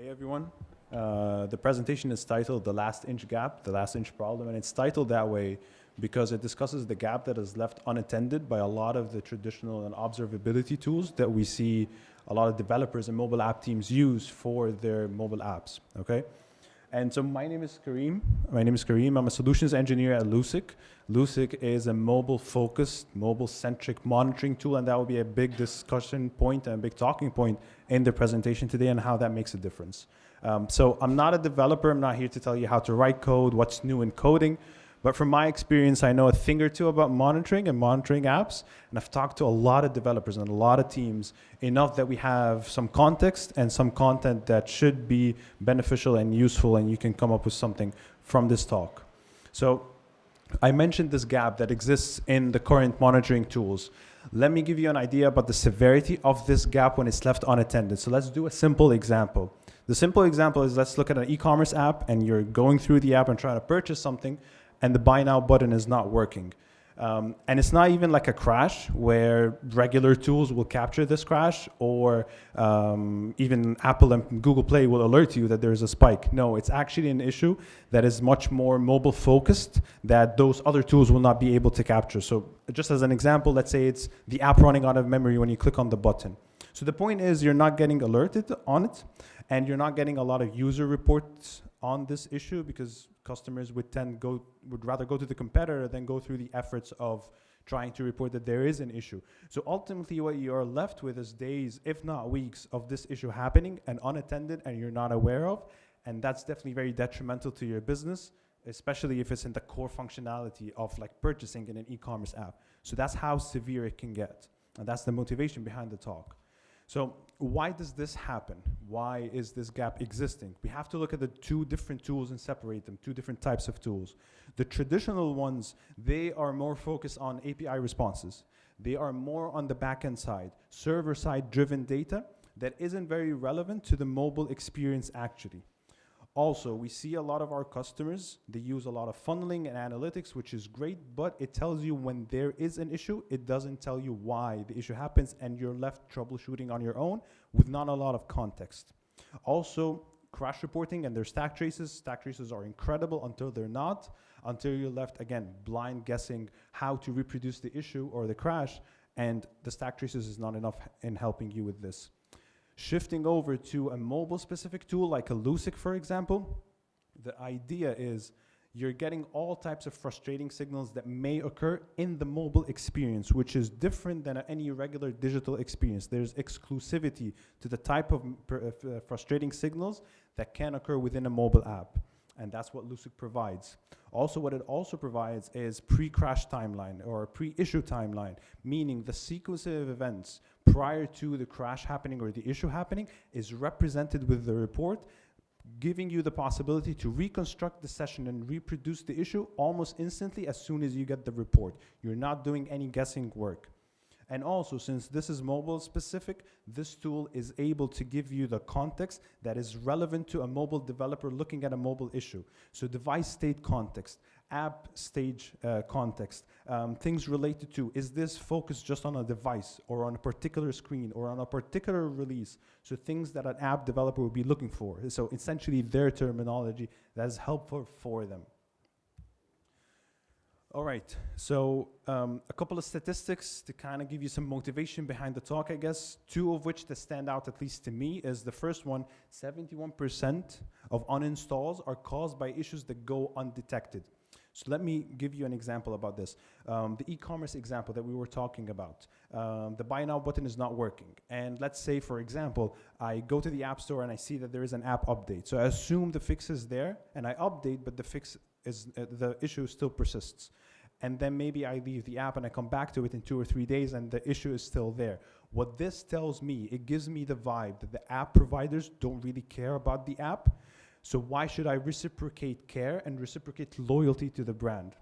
Hey everyone. The presentation is titled The Last Inch Gap, The Last Inch Problem, and it's titled that way because it discusses the gap that is left unattended by a lot of the traditional and observability tools that we see a lot of developers and mobile app teams use for their mobile apps, okay? And so my name is Kareem. I'm a solutions engineer at Lucid. Lucid is a mobile-focused, mobile-centric monitoring tool, and that will be a big discussion point and a big talking point in the presentation today and how that makes a difference. So I'm not a developer. I'm not here to tell you how to write code, what's new in coding. But from my experience, I know a thing or two about monitoring and monitoring apps. And I've talked to a lot of developers and a lot of teams, enough that we have some context and some content that should be beneficial and useful, and you can come up with something from this talk. So I mentioned this gap that exists in the current monitoring tools. Let me give you an idea about the severity of this gap when it's left unattended. So let's do a simple example. The simple example is, let's look at an e-commerce app, and you're going through the app and trying to purchase something, and the buy now button is not working. And it's not even like a crash where regular tools will capture this crash, or even Apple and Google Play will alert you that there's a spike. No, it's actually an issue that is much more mobile focused that those other tools will not be able to capture. So just as an example, let's say it's the app running out of memory when you click on the button. So the point is, you're not getting alerted on it, and you're not getting a lot of user reports on this issue because customers would rather go to the competitor than go through the efforts of trying to report that there is an issue. So ultimately what you are left with is days, if not weeks, of this issue happening and unattended and you're not aware of. And that's definitely very detrimental to your business, especially if it's in the core functionality of like purchasing in an e-commerce app. So that's how severe it can get. And that's the motivation behind the talk. So why does this happen? Why is this gap existing? We have to look at the two different tools and separate them, two different types of tools. The traditional ones, they are more focused on API responses. They are more on the backend side, server-side driven data that isn't very relevant to the mobile experience actually. Also, we see a lot of our customers, they use a lot of funneling and analytics, which is great, but it tells you when there is an issue. It doesn't tell you why the issue happens, and you're left troubleshooting on your own with not a lot of context. Also, crash reporting and their stack traces. Stack traces are incredible until they're not, until you're left, again, blind guessing how to reproduce the issue or the crash, and the stack traces is not enough in helping you with this. Shifting over to a mobile-specific tool like a Lucid, for example, the idea is you're getting all types of frustrating signals that may occur in the mobile experience, which is different than any regular digital experience. There's exclusivity to the type of frustrating signals that can occur within a mobile app. And that's what Lucid provides. Also, what it also provides is pre-crash timeline or pre-issue timeline, meaning the sequence of events prior to the crash happening or the issue happening is represented with the report, giving you the possibility to reconstruct the session and reproduce the issue almost instantly as soon as you get the report. You're not doing any guessing work. And also, since this is mobile specific, this tool is able to give you the context that is relevant to a mobile developer looking at a mobile issue. So device state context, app stage context, things related to, is this focused just on a device or on a particular screen or on a particular release? So things that an app developer would be looking for. So essentially their terminology that is helpful for them. All right, so a couple of statistics to kind of give you some motivation behind the talk, I guess. Two of which that stand out, at least to me, is the first one, 71% of uninstalls are caused by issues that go undetected. So let me give you an example about this. The e-commerce example that we were talking about, the buy now button is not working. And let's say, for example, I go to the App Store and I see that there is an app update. So I assume the fix is there and I update, but the fix is, the issue still persists. And then maybe I leave the app and I come back to it in 2 or 3 days and the issue is still there. What this tells me, it gives me the vibe that the app providers don't really care about the app. So why should I reciprocate care and reciprocate loyalty to the brand?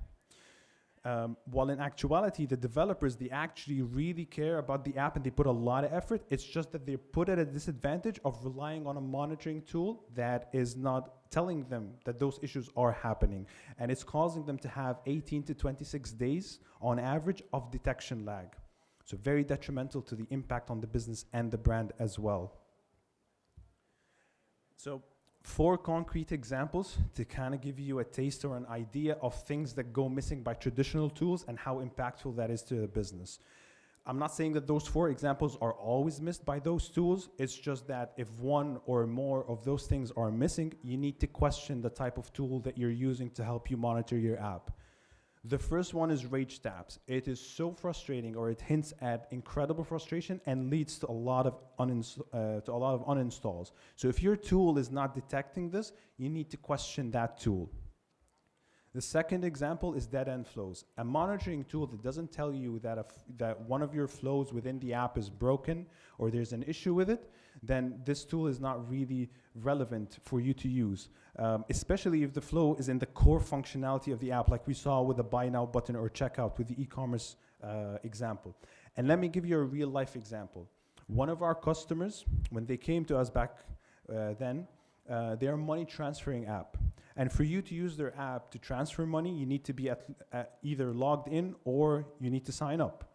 While in actuality, the developers, they actually really care about the app and they put a lot of effort. It's just that they're put at a disadvantage of relying on a monitoring tool that is not telling them that those issues are happening. And it's causing them to have 18 to 26 days on average of detection lag. So very detrimental to the impact on the business and the brand as well. So 4 concrete examples to kind of give you a taste or an idea of things that go missing by traditional tools and how impactful that is to the business. I'm not saying that those 4 examples are always missed by those tools. It's just that if one or more of those things are missing, you need to question the type of tool that you're using to help you monitor your app. The first one is rage taps. It is so frustrating, or it hints at incredible frustration and leads to a lot of uninstalls. So if your tool is not detecting this, you need to question that tool. The second example is dead end flows. A monitoring tool that doesn't tell you that one of your flows within the app is broken or there's an issue with it, then this tool is not really relevant for you to use, especially if the flow is in the core functionality of the app, like we saw with the buy now button or checkout with the e-commerce example. And let me give you a real life example. One of our customers, when they came to us back then, they're a money transferring app. And for you to use their app to transfer money, you need to be either logged in or you need to sign up.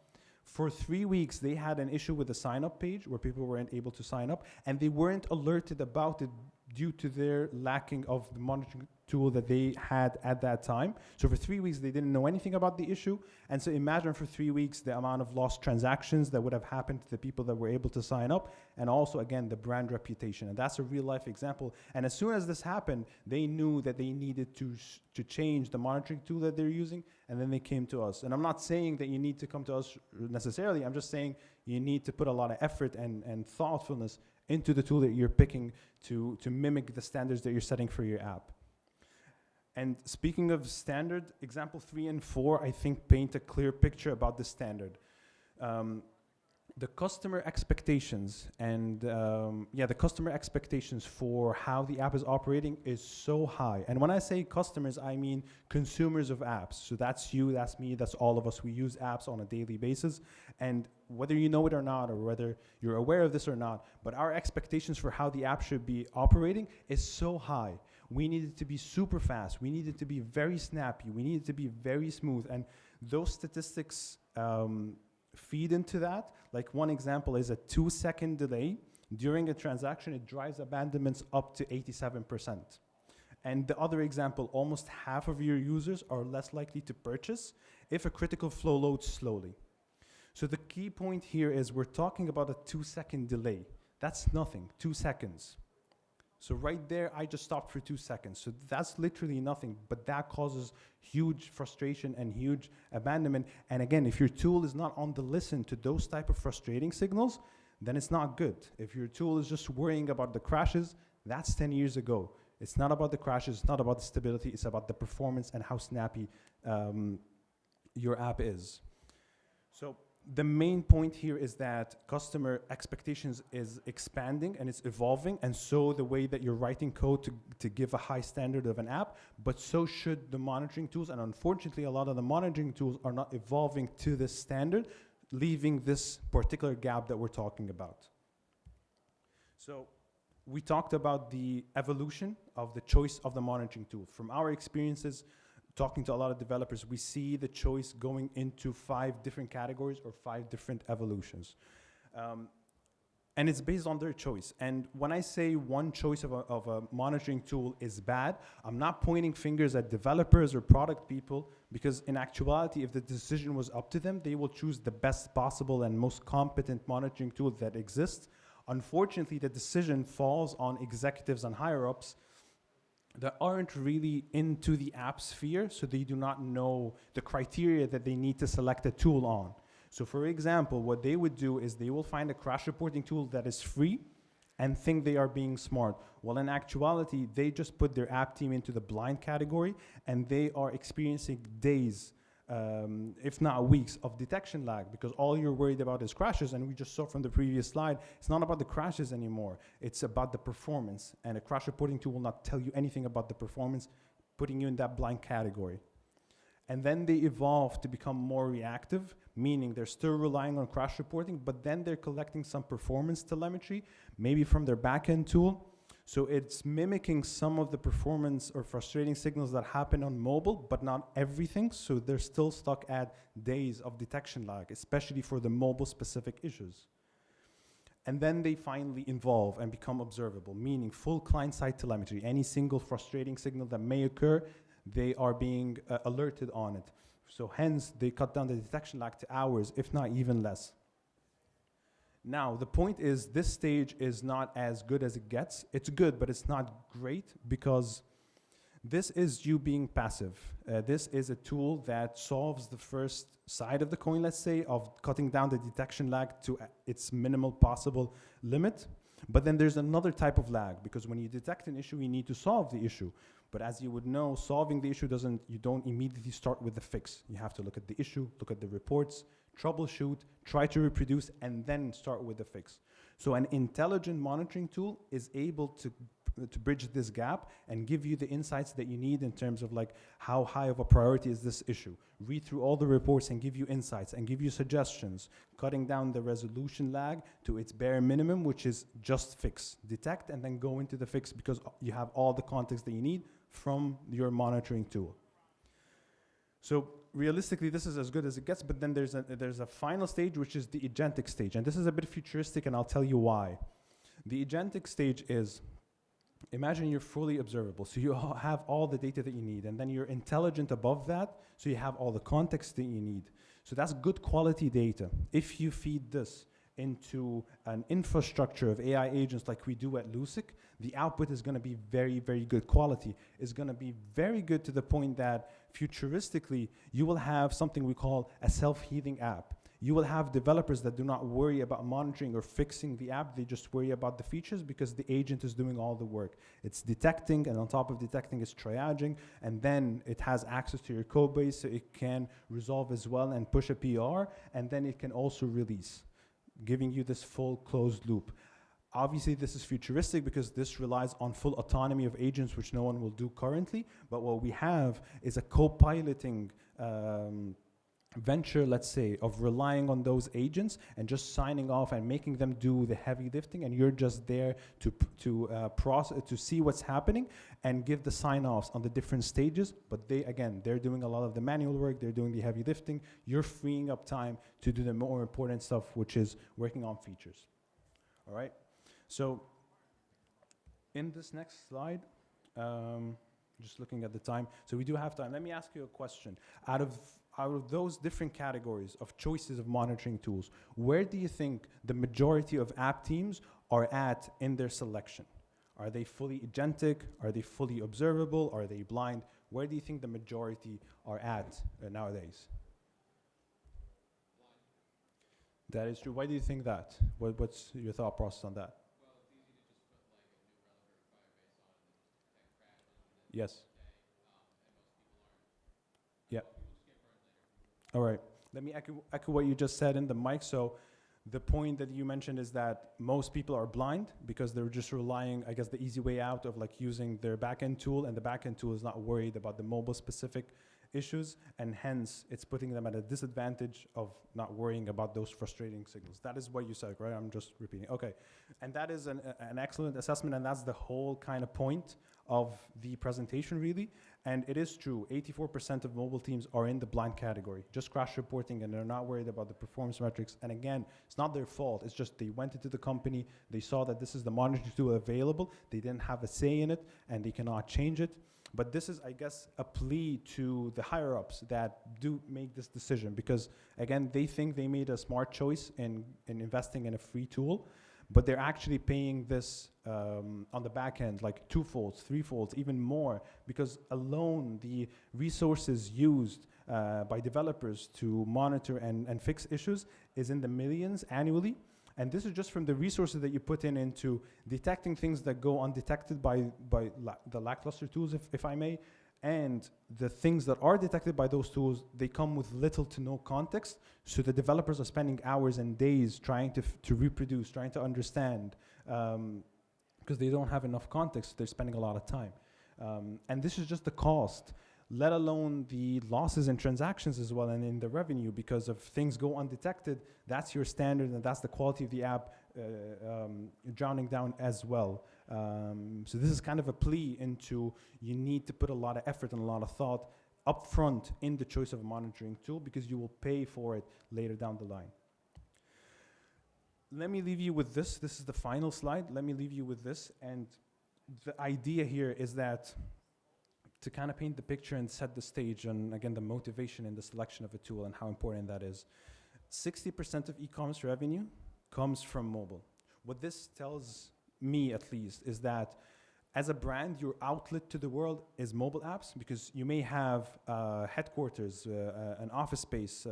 For 3 weeks, they had an issue with the sign up page where people weren't able to sign up, and they weren't alerted about it due to their lacking of the monitoring tool that they had at that time. So for 3 weeks, they didn't know anything about the issue. And so imagine for 3 weeks, the amount of lost transactions that would have happened to the people that were able to sign up. And also, again, the brand reputation. And that's a real life example. And as soon as this happened, they knew that they needed to change the monitoring tool that they're using. And then they came to us. And I'm not saying that you need to come to us necessarily. I'm just saying you need to put a lot of effort and thoughtfulness into the tool that you're picking to mimic the standards that you're setting for your app. And speaking of standard, example 3 and 4, I think paint a clear picture about the standard. The customer expectations and the customer expectations for how the app is operating is so high. And when I say customers, I mean consumers of apps. So that's you, that's me, that's all of us. We use apps on a daily basis. And whether you know it or not, or whether you're aware of this or not, but our expectations for how the app should be operating is so high. We need it to be super fast. We need it to be very snappy. We need it to be very smooth. And those statistics feed into that. Like one example is a 2-second delay during a transaction. It drives abandonments up to 87%. And the other example, almost half of your users are less likely to purchase if a critical flow loads slowly. So the key point here is we're talking about a 2-second delay. That's nothing, 2 seconds. So right there, I just stopped for 2 seconds. So that's literally nothing, but that causes huge frustration and huge abandonment. And again, if your tool is not on the listen to those type of frustrating signals, then it's not good. If your tool is just worrying about the crashes, that's 10 years ago. It's not about the crashes, it's not about the stability, it's about the performance and how snappy your app is. So the main point here is that customer expectations is expanding and it's evolving, and so the way that you're writing code to give a high standard of an app, but so should the monitoring tools. And unfortunately, a lot of the monitoring tools are not evolving to this standard, leaving this particular gap that we're talking about. So we talked about the evolution of the choice of the monitoring tool. From our experiences, talking to a lot of developers, we see the choice going into 5 different categories or 5 different evolutions. And it's based on their choice. And when I say one choice of a monitoring tool is bad, I'm not pointing fingers at developers or product people, because in actuality, if the decision was up to them, they will choose the best possible and most competent monitoring tool that exists. Unfortunately, the decision falls on executives and higher-ups that aren't really into the app sphere, so they do not know the criteria that they need to select a tool on. So for example, what they would do is they will find a crash reporting tool that is free and think they are being smart. Well, in actuality, they just put their app team into the blind category, and they are experiencing days, if not weeks, of detection lag, because all you're worried about is crashes. And we just saw from the previous slide, it's not about the crashes anymore. It's about the performance. And a crash reporting tool will not tell you anything about the performance, putting you in that blind category. And then they evolve to become more reactive, meaning they're still relying on crash reporting, but then they're collecting some performance telemetry, maybe from their backend tool. So it's mimicking some of the performance or frustrating signals that happen on mobile, but not everything. So they're still stuck at days of detection lag, especially for the mobile specific issues. And then they finally evolve and become observable, meaning full client-side telemetry. Any single frustrating signal that may occur, they are being alerted on it. So hence, they cut down the detection lag to hours, if not even less. Now, the point is, this stage is not as good as it gets. It's good, but it's not great, because this is you being passive. This is a tool that solves the first side of the coin, let's say, of cutting down the detection lag to its minimal possible limit. But then there's another type of lag, because when you detect an issue, you need to solve the issue. But as you would know, solving the issue you don't immediately start with the fix. You have to look at the issue, look at the reports, troubleshoot, try to reproduce, and then start with the fix. So an intelligent monitoring tool is able to bridge this gap and give you the insights that you need in terms of like how high of a priority is this issue. Read through all the reports and give you insights and give you suggestions, cutting down the resolution lag to its bare minimum, which is just fix, detect, and then go into the fix, because you have all the context that you need from your monitoring tool. So realistically, this is as good as it gets, but then there's a final stage, which is the agentic stage. And this is a bit futuristic, and I'll tell you why. The agentic stage is, imagine you're fully observable. So you have all the data that you need, and then you're intelligent above that, so you have all the context that you need. So that's good quality data. If you feed this into an infrastructure of AI agents like we do at Lucid, the output is going to be very, very good quality. It's going to be very good to the point that futuristically, you will have something we call a self-healing app. You will have developers that do not worry about monitoring or fixing the app. They just worry about the features, because the agent is doing all the work. It's detecting, and on top of detecting, it's triaging, and then it has access to your code base, so it can resolve as well and push a PR, and then it can also release, giving you this full closed loop. Obviously, this is futuristic because this relies on full autonomy of agents, which no one will do currently. But what we have is a co-piloting venture, let's say, of relying on those agents and just signing off and making them do the heavy lifting, and you're just there to see what's happening and give the sign-offs on the different stages. But they're doing a lot of the manual work, they're doing the heavy lifting. You're freeing up time to do the more important stuff, which is working on features. All right. So in this next slide, just looking at the time, so we do have time. Let me ask you a question. Out of those different categories of choices of monitoring tools, where do you think the majority of app teams are at in their selection? Are they fully agentic? Are they fully observable? Are they blind? Where do you think the majority are at nowadays? That is true. Why do you think that? What's your thought process on that? Yes. Yeah. All right. Let me echo what you just said in the mic. So the point that you mentioned is that most people are blind because they're just relying, I guess, the easy way out of like using their backend tool, and the backend tool is not worried about the mobile specific issues, and hence it's putting them at a disadvantage of not worrying about those frustrating signals. That is what you said, right? I'm just repeating. Okay. And that is an excellent assessment, and that's the whole kind of point of the presentation, really. And it is true, 84% of mobile teams are in the blind category, just crash reporting, and they're not worried about the performance metrics. And again, it's not their fault. It's just they went into the company, they saw that this is the monitoring tool available, they didn't have a say in it, and they cannot change it. But this is, I guess, a plea to the higher-ups that do make this decision, because, again, they think they made a smart choice in investing in a free tool, but they're actually paying this on the back end, like twofolds, threefolds, even more, because alone the resources used by developers to monitor and fix issues is in the millions annually. And this is just from the resources that you put into detecting things that go undetected by the lackluster tools, if I may. And the things that are detected by those tools, they come with little to no context. So the developers are spending hours and days trying to reproduce, trying to understand, because they don't have enough context. They're spending a lot of time. And this is just the cost, let alone the losses in transactions as well, and in the revenue, because if things go undetected, that's your standard, and that's the quality of the app drowning down as well. So this is kind of a plea into you need to put a lot of effort and a lot of thought upfront in the choice of a monitoring tool, because you will pay for it later down the line. let me leave you with this. This is the final slide. Let me leave you with this. And the idea here is that to kind of paint the picture and set the stage on, again, the motivation in the selection of a tool and how important that is. 60% of e-commerce revenue comes from mobile. What this tells me, at least, is that as a brand, your outlet to the world is mobile apps, because you may have headquarters, an office space,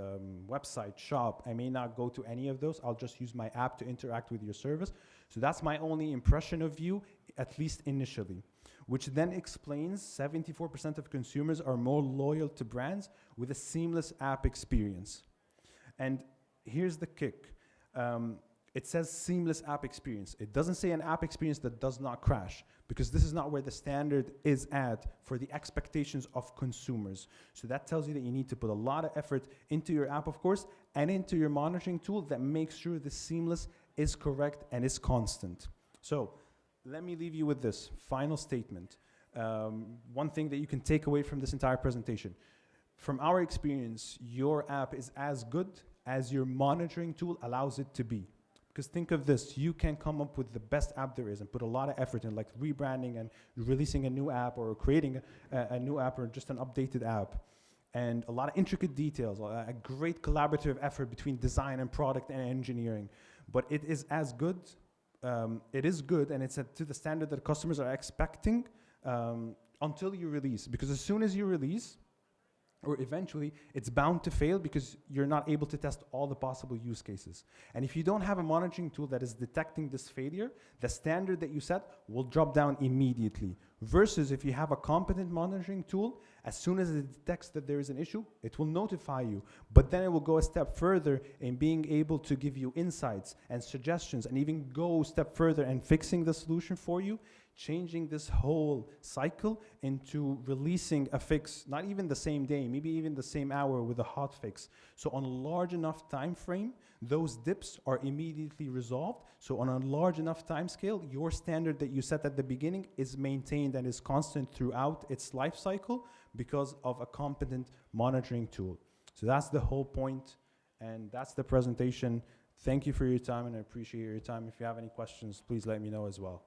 website, shop. I may not go to any of those. I'll just use my app to interact with your service. So that's my only impression of you, at least initially, which then explains 74% of consumers are more loyal to brands with a seamless app experience. And here's the kick. It says seamless app experience. It doesn't say an app experience that does not crash, because this is not where the standard is at for the expectations of consumers. So that tells you that you need to put a lot of effort into your app, of course, and into your monitoring tool that makes sure the seamless is correct and is constant. So let me leave you with this final statement. One thing that you can take away from this entire presentation. From our experience, your app is as good as your monitoring tool allows it to be. Because think of this, you can come up with the best app there is and put a lot of effort in, like rebranding and releasing a new app, or creating a new app, or just an updated app. And a lot of intricate details, a great collaborative effort between design and product and engineering. But it is as good, it is good, and it's to the standard that customers are expecting until you release. Because as soon as you release, or eventually, it's bound to fail because you're not able to test all the possible use cases. And if you don't have a monitoring tool that is detecting this failure, the standard that you set will drop down immediately. Versus if you have a competent monitoring tool, as soon as it detects that there is an issue, it will notify you. But then it will go a step further in being able to give you insights and suggestions, and even go a step further and fixing the solution for you, changing this whole cycle into releasing a fix, not even the same day, maybe even the same hour with a hot fix. So on a large enough time frame, those dips are immediately resolved. So on a large enough time scale, your standard that you set at the beginning is maintained and is constant throughout its life cycle because of a competent monitoring tool. So that's the whole point, and that's the presentation. Thank you for your time, and I appreciate your time. If you have any questions, please let me know as well.